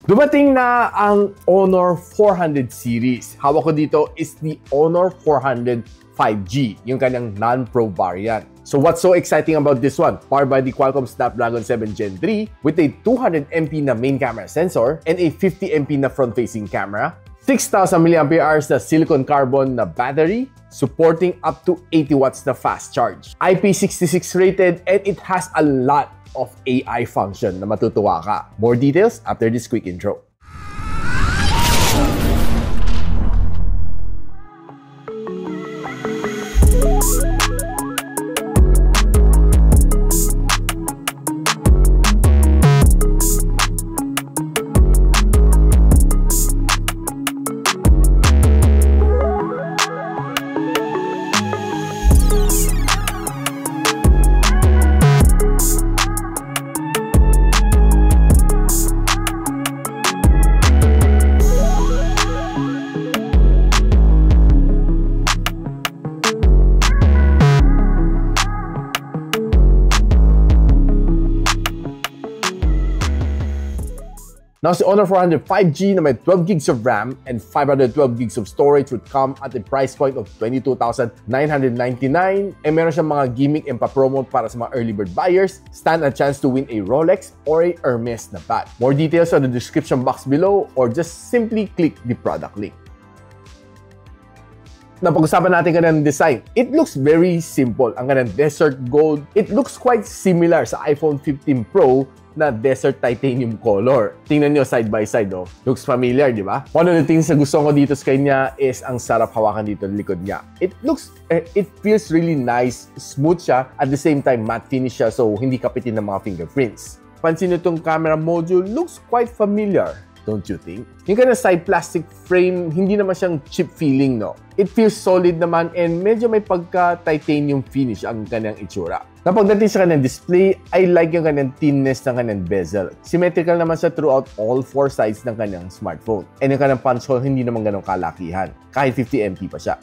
Dumating na ang Honor 400 series. Hawak ko dito is the Honor 400 5G, yung kanyang non-Pro variant. So what's so exciting about this one? Powered by the Qualcomm Snapdragon 7 Gen 3 with a 200MP na main camera sensor and a 50MP na front-facing camera, 6,000 mAh na silicon carbon na battery, supporting up to 80 watts na fast charge. IP66 rated, and it has a lot of AI function na matutuwa ka. More details after this quick intro. Now, si Honor 400 5G na may 12 gigs of RAM and 512 gigs of storage would come at a price point of 22,999, and meron siyang mga gimmick and pa-promote para sa mga early bird buyers. Stand a chance to win a Rolex or a Hermes na bag. More details on the description box below or just simply click the product link. Napag-usapan natin kanyang design. It looks very simple. Ang kanyang desert gold, it looks quite similar sa iPhone 15 Pro na desert titanium color. Tingnan nyo side by side, oh. Looks familiar, di ba? One of the things na gusto ko dito sa kanya is ang sarap hawakan dito ng likod niya. It feels really nice, smooth siya, at the same time matte finish siya, so hindi kapitin ng mga fingerprints. Pansin nyo itong camera module, looks quite familiar. Don't you think? Yung kanyang side plastic frame, hindi naman siyang cheap feeling, no? It feels solid naman and medyo may pagka-titanium finish ang kanyang itsura. Na pagdating sa kanyang display, I like yung kanyang thinness ng kanyang bezel. Symmetrical naman siya throughout all four sides ng kanyang smartphone. And yung kanyang punch hole, hindi naman ganun kalakihan. Kahit 50MP pa siya.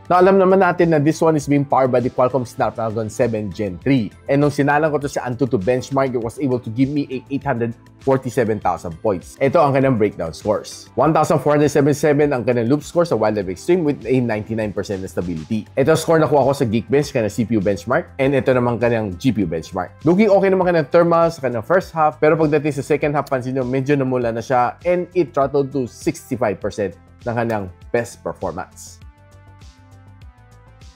Now, alam naman natin na this one is being powered by the Qualcomm Snapdragon 7 Gen 3. And nung sinalang ko to sa Antutu benchmark, it was able to give me a 847,000 points. Ito ang kanyang breakdown scores. 1,477 ang kanyang loop score sa Wildlife Extreme with a 99% na stability. Ito score na kuha ko sa Geekbench, kanyang CPU benchmark. And ito naman kanyang GPU benchmark. Looking okay naman kanyang thermal sa kanyang first half. Pero pagdating sa second half, pansin nyo, medyo namula na siya. And it throttled to 65% ng kanyang best performance.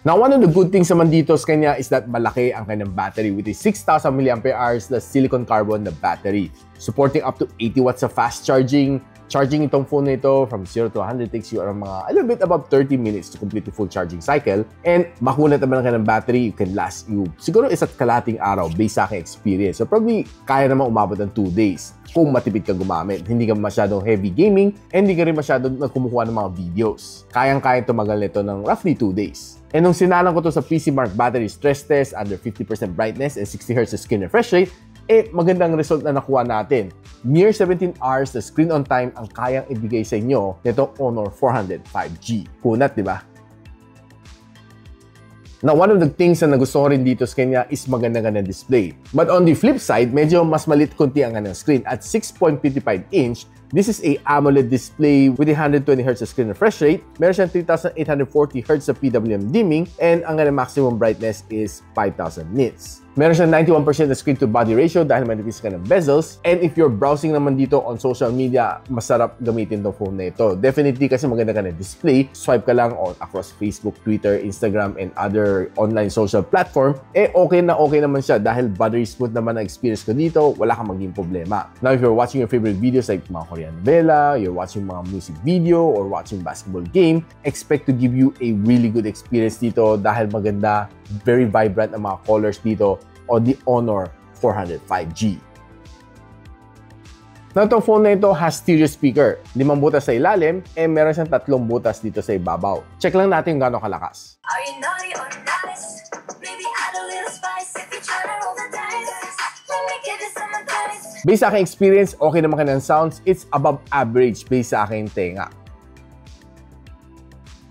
Now, one of the good things naman dito sa kanya is that malaki ang kanyang battery with a 6,000 mAh na silicon carbon na battery, supporting up to 80 watts of fast charging. Charging itong phone na ito from 0 to 100 takes you around a little bit above 30 minutes to complete the full charging cycle. And makunat naman ang kanyang battery, it can last you siguro isa't kalating araw based sa aking experience. So probably kaya naman umabot ng 2 days kung matipid ka gumamit. Hindi ka masyadong heavy gaming and hindi ka rin masyadong kumukuha ng mga videos. Kayang-kaya tumagal nito ng roughly 2 days. And nung sinalang ko to sa PCMark battery stress test under 50% brightness and 60Hz screen refresh rate, magandang result na nakuha natin. Near 17 hours na screen on time ang kayang ibigay sa inyo nitong Honor 400 5G. Kunat, di ba? Now, one of the things na nagustuhan ko rin dito sa kanya is maganda-ganda display. But on the flip side, medyo mas malit konti ang kanyang screen at 6.55 inch. This is a AMOLED display with a 120Hz screen refresh rate. Meron siyang 3,840Hz sa PWM dimming and ang maximum brightness is 5,000 nits. Meron siyang 91% na screen-to-body ratio dahil manipis ka ng bezels. And if you're browsing naman dito on social media, masarap gamitin itong phone na ito. Definitely kasi maganda ka na display. Swipe ka lang across Facebook, Twitter, Instagram, and other online social platform. Okay naman siya dahil buttery smooth naman ang experience ko dito. Wala kang maging problema. Now, if you're watching your favorite videos like mga Korean novela, you're watching mga music video, or watching basketball game, expect to give you a really good experience dito dahil maganda, very vibrant ang mga colors dito o the Honor 400 5G. Now, itong phone na ito has stereo speaker, 5 butas sa ilalim, and meron siyang 3 butas dito sa ibabaw. Check lang natin kung gaano kalakas. Are you naughty or nice? Maybe add a little spice if you're trying to roll the dice. Let me give you some advice. Based sa aking experience, okay naman kanyang sounds. It's above average based sa aking tenga.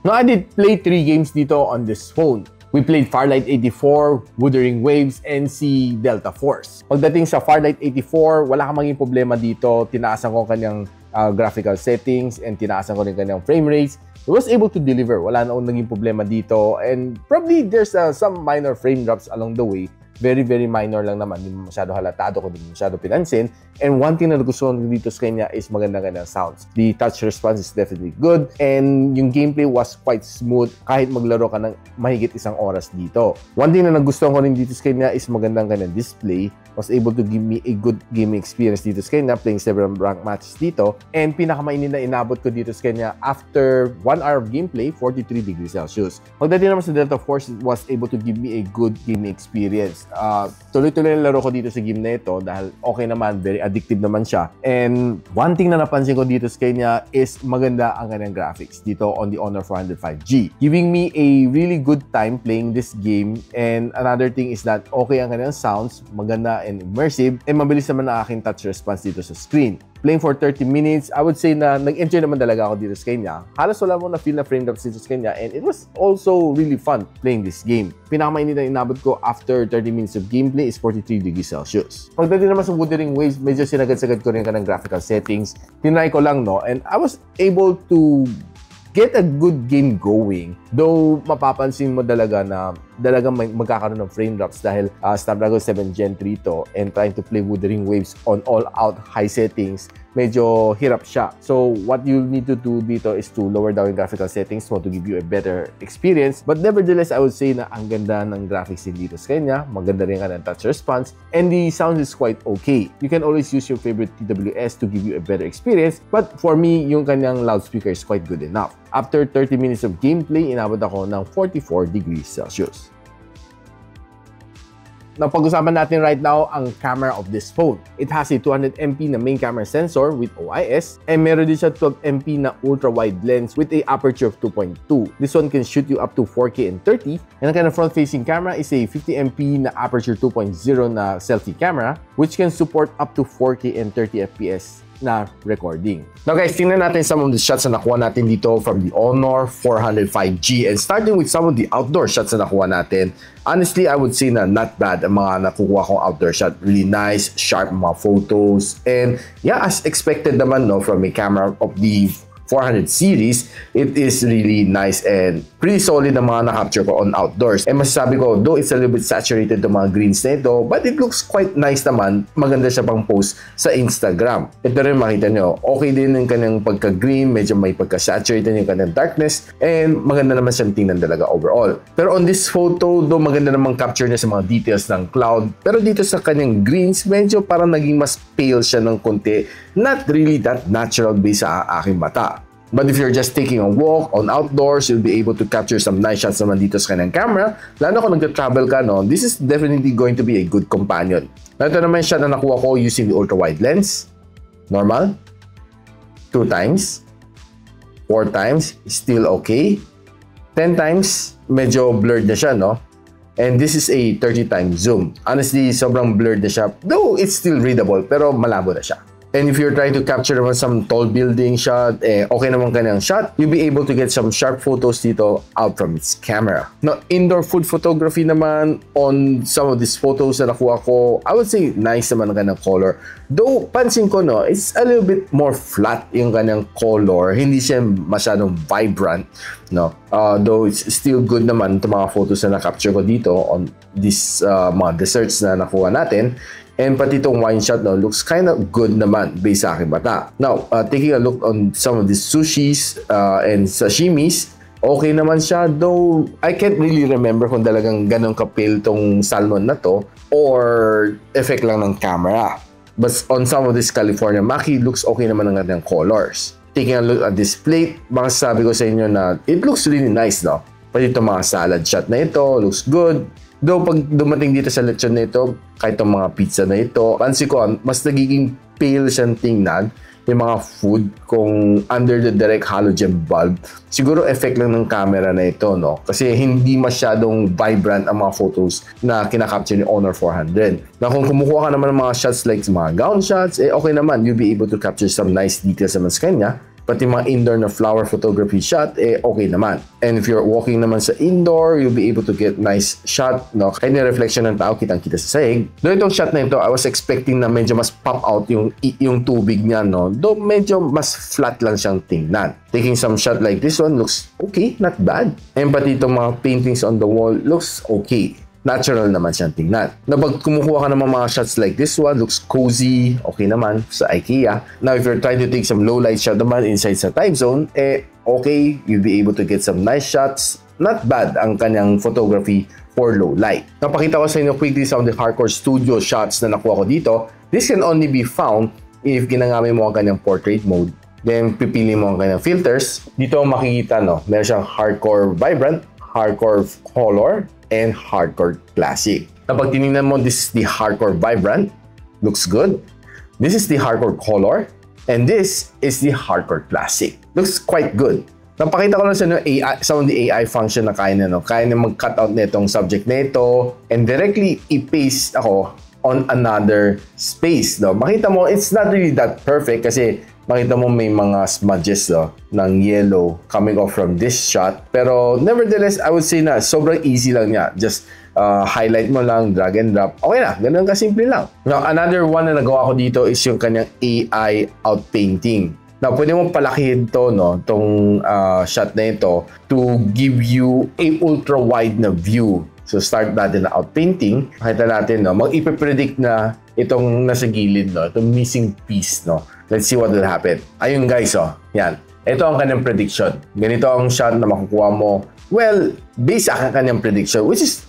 Now, I did play 3 games dito on this phone. We played Farlight 84, Wuthering Waves, and si Delta Force. Pagdating sa Farlight 84, wala kang maging problema dito. Tinaasan ko kanyang graphical settings and tinaasan ko rin kanyang frame rates. It was able to deliver. Wala na akong naging problema dito. And probably there's some minor frame drops along the way. Very, very minor lang naman. Hindi masyado halatado ko, hindi masyado pinansin. And one thing na nagustuhan ko dito sa kanya is maganda-gandang sounds. The touch response is definitely good. And yung gameplay was quite smooth kahit maglaro ka ng mahigit isang oras dito. One thing na nagustuhan ko rin dito sa kanya is magandang display. Was able to give me a good gaming experience dito sa kanya, playing several rank matches dito. And pinakamainit na inabot ko dito sa kanya after 1 hour of gameplay, 43 degrees Celsius. Pagdating naman sa Delta Force, it was able to give me a good gaming experience. Tuloy-tuloy na laro ko dito sa game na ito dahil okay naman, very addictive naman siya. And one thing na napansin ko dito sa kanya is maganda ang kanyang graphics dito on the Honor 405G. Giving me a really good time playing this game. And another thing is that okay ang kanyang sounds, maganda and immersive, and mabilis naman ang aking touch response dito sa screen. Playing for 30 minutes, I would say na nag-enjoy naman talaga ako dito sa kanya. Halos wala mo na feel na frame drops dito sa kanya, and it was also really fun playing this game. Pinakamainit na inabot ko after 30 minutes of gameplay is 43 degrees Celsius. Pagdating naman sa Wuthering Waves, medyo sinagad-sagad ko rin ka ng graphical settings. Tinry ko lang, no, and I was able to get a good game going. Though mapapansin mo talaga na magkakaroon ng frame drops dahil Snapdragon 7 Gen 3 to, and trying to play Wuthering Waves on all-out high settings, medyo hirap siya. So what you need to do dito is to lower down yung graphical settings mo to give you a better experience. But nevertheless, I would say na ang ganda ng graphics din dito sa kanya. Maganda rin ka ng touch response. And the sound is quite okay. You can always use your favorite TWS to give you a better experience. But for me, yung kanyang loudspeaker is quite good enough. After 30 minutes of gameplay, inabot ako ng 44 degrees Celsius. Now, pag-usapan natin right now ang camera of this phone. It has a 200MP na main camera sensor with OIS, and meron din siya 12MP na ultra-wide lens with a aperture of 2.2. This one can shoot you up to 4K and 30, and ang kanyang front-facing camera is a 50MP na aperture 2.0 na selfie camera, which can support up to 4K and 30 FPS na recording. Now guys, tingnan natin some of the shots na nakuha natin dito from the Honor 405G, and starting with some of the outdoor shots na nakuha natin. Honestly, I would say na not bad ang mga nakuha kong outdoor shot. Really nice, sharp mga photos, and yeah, as expected naman, no, from a camera of the 400 series, it is really nice and pretty solid na mga na-capture ko on outdoors. And masasabi ko, though it's a little bit saturated the mga greens na ito, but it looks quite nice naman. Maganda siya pang post sa Instagram. Ito rin makita nyo, okay din yung kanyang pagka-green, medyo may pagka-saturated yung kanyang darkness, and maganda naman siyang tingnan talaga overall. Pero on this photo, though maganda namang capture niya sa mga details ng cloud, pero dito sa kanyang greens, medyo parang naging mas pale siya ng konti. Not really that natural based sa aking mata. But if you're just taking a walk on outdoors, you'll be able to capture some nice shots naman dito sa kanyang camera. Lalo kung nag-travel ka, no, this is definitely going to be a good companion. Ito naman shot na nakuha ko using the ultra-wide lens. Normal. 2 times. 4 times. Still okay. 10 times. Medyo blurred na siya, no? And this is a 30 times zoom. Honestly, sobrang blurred na siya. Though it's still readable, pero malabo na siya. And if you're trying to capture naman some tall building shot, okay naman kanyang shot, you'll be able to get some sharp photos dito out from its camera. Now, indoor food photography naman, on some of these photos na nakuha ko, I would say nice naman ang kanyang color. Though, pansin ko, no, it's a little bit more flat yung kanyang color. Hindi siya masyadong vibrant, no. Though it's still good naman itong mga photos na na-capture ko dito on this mga desserts na nakuha natin. And pati itong wine shot, no, looks kind of good naman based sa aking mata. Now, taking a look on some of these sushis and sashimis, okay naman siya. Though, I can't really remember kung talagang ganun kapil tong salmon na to or effect lang ng camera. But on some of this California maki, looks okay naman ang kanyang colors. Taking a look at this plate, masasabi ko sa inyo na it looks really nice, no? Pati itong mga salad shot na ito, looks good. Though pag dumating dito sa lechon na ito, kahit itong mga pizza na ito, pansin ko, mas nagiging pale siyang tingnan yung mga food kung under the direct halogen bulb. Siguro effect lang ng camera na ito, no? Kasi hindi masyadong vibrant ang mga photos na kinakapture ni Honor 400. Na kung kumukuha ka naman ng mga shots like mga gown shots, okay naman, you'll be able to capture some nice details naman sa kanya. Pati mga indoor na flower photography shot, okay naman. And if you're walking naman sa indoor, you'll be able to get nice shot, no? Kahit na reflection ng tao, kitang-kita sa sahig. Doon itong shot na ito, I was expecting na medyo mas pop out yung tubig niya, no? Though medyo mas flat lang siyang tingnan. Taking some shot like this one looks okay, not bad. And pati itong mga paintings on the wall looks okay. Natural naman siyang tingnan. Na pag kumukuha ka ng mga shots like this one, looks cozy, okay naman sa IKEA. Now, if you're trying to take some low light shot naman inside sa time zone, okay, you'll be able to get some nice shots. Not bad ang kanyang photography for low light. Napakita ko sa inyo quickly some of the hardcore studio shots na nakuha ko dito. This can only be found if ginagamit mo ang kanyang portrait mode. Then, pipili mo ang kanyang filters. Dito makikita, no, meron siyang hardcore vibrant, hardcore color, and hardcore classic. Kapag tinignan mo, this is the hardcore vibrant, looks good. This is the hardcore color, and this is the hardcore classic. Looks quite good. Napakita ko lang sa inyo some of the AI function na kaya na mag-cut out nitong subject nito and directly i-paste ako on another space. No? Makita mo, it's not really that perfect kasi makita mo may mga smudges ng yellow coming off from this shot. Pero nevertheless, I would say na sobrang easy lang niya. Just highlight mo lang, drag and drop. Okay na, ganun kasimple lang. Now, another one na nagawa ko dito is yung kanyang AI outpainting. Now, pwede mong palakihin to, no, tong shot na ito to give you a ultra-wide na view. So, start natin na outpainting. Makita natin, no, mag-ipipredict na itong nasa gilid, no, itong missing piece, no. Let's see what will happen. Ayun guys, yan. Ito ang kanyang prediction. Ganito ang shot na makukuha mo. Well, based sa kanyang prediction, which is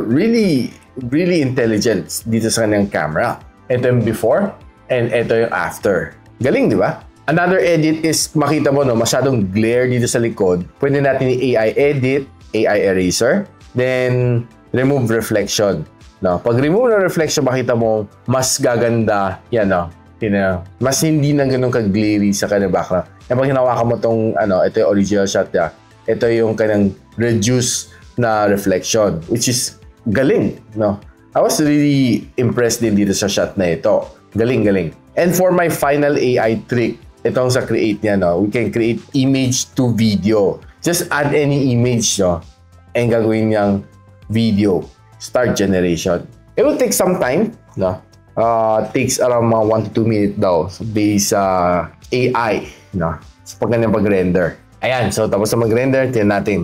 really, really intelligent dito sa kanyang camera. Ito yung before, and ito yung after. Galing, di ba? Another edit is, makita mo, no, masyadong glare dito sa likod. Pwede natin i-AI edit, AI eraser, then remove reflection. No? Pag remove ng reflection, makita mo, mas gaganda, yan, no? Mas hindi na ganun ka-glary sa kanyang background. Yan, pag hinawakan mo itong, ito yung original shot niya, ito yung kanyang reduce na reflection, which is galing, no? I was really impressed din dito sa shot na ito. Galing, galing. And for my final AI trick, itong sa create niya, no? We can create image to video. Just add any image, no? And gagawin niyang video. Start generation. It will take some time, no? Takes around mga 1 to 2 minutes daw based sa AI, no? Sa pag-render. Ayan, so tapos na mag-render, tingnan natin.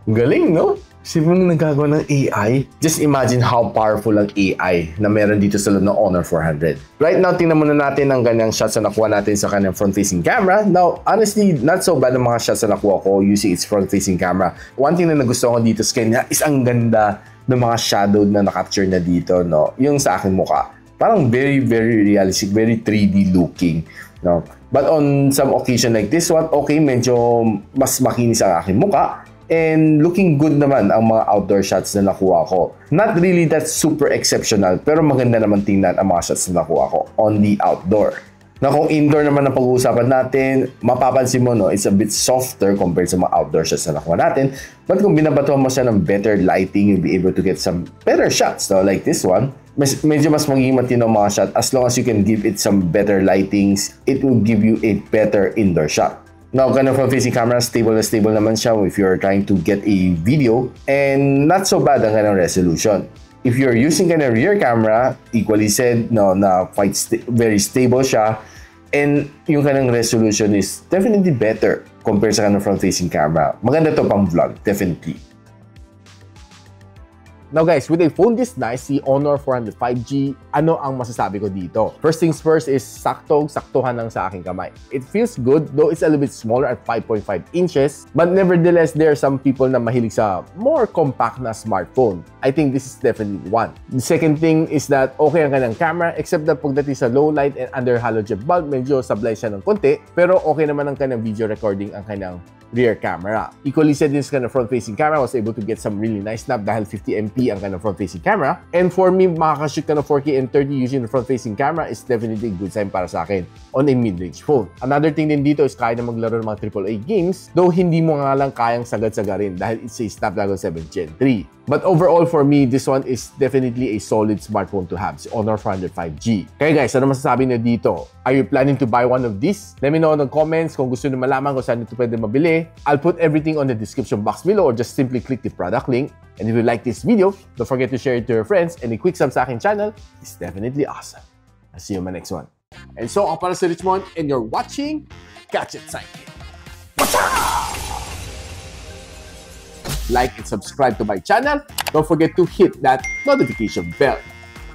Galing, no? Sino nang nagagawa ng AI? Just imagine how powerful ang AI na meron dito sa loob ng Honor 400. Right now, tingnan muna natin ang ganyang shots na nakuha natin sa kanyang front-facing camera. Now, honestly, not so bad ang mga shots na nakuha ko using its front-facing camera. One thing na nagustuhan ko dito sa kanya is ang ganda ng mga shadow na na-capture na dito, no? Yung sa aking mukha. Parang very, very realistic, very 3D looking, no? But on some occasion like this one, okay, medyo mas makinis ang aking mukha. And looking good naman ang mga outdoor shots na nakuha ko. Not really that super exceptional, pero maganda naman tingnan ang mga shots na nakuha ko on the outdoor. Na kung indoor naman ang pag-uusapan natin, mapapansin mo, no, it's a bit softer compared sa mga outdoor shots na nakuha natin. But kung binabatuhan mo siya ng better lighting, you'll be able to get some better shots, no, like this one. Medyo mas magiging matino ang mga shot. As long as you can give it some better lightings, it will give you a better indoor shot. Now, kind of front-facing camera, stable na stable naman siya if you're trying to get a video, and not so bad ang kanyang resolution. If you're using kind of rear camera, equally said, no, na quite very stable siya, and yung kanyang resolution is definitely better compared sa kanyang front-facing camera. Maganda to pang vlog, definitely. Now guys, with a phone this nice, the Honor 400 5G, ano ang masasabi ko dito? First things first is saktuhan lang sa aking kamay. It feels good, though it's a little bit smaller at 5.5 inches. But nevertheless, there are some people na mahilig sa more compact na smartphone. I think this is definitely one. The second thing is that okay ang kanyang camera, except that pagdating sa low light and under halogen bulb, medyo sablay siya ng konti. Pero okay naman ang kanyang video recording ang kanyang rear camera. Equally said, this kind of front-facing camera was able to get some really nice snap dahil 50MP ang kind of front-facing camera. And for me, makakashoot ka ng 4K and 30 using the front-facing camera is definitely a good sign para sa akin on a mid-range phone. Another thing din dito is kaya na maglaro ng mga AAA games, though hindi mo nga lang kayang sagad-sagarin dahil it's a Snapdragon 7 Gen 3. But overall, for me, this one is definitely a solid smartphone to have, si Honor 405G. Kaya guys, ano masasabi niyo dito? Are you planning to buy one of these? Let me know in the comments kung gusto niyo malaman kung saan ito pwede mabili. I'll put everything on the description box below or just simply click the product link. And if you like this video, don't forget to share it to your friends, and a quick sub sa aking channel is definitely awesome. I'll see you in my next one. And so, ako para si Richmond, and you're watching Gadget Sidekick. Like and subscribe to my channel. Don't forget to hit that notification bell.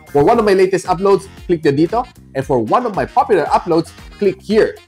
For one of my latest uploads, click the dito. And for one of my popular uploads, click here.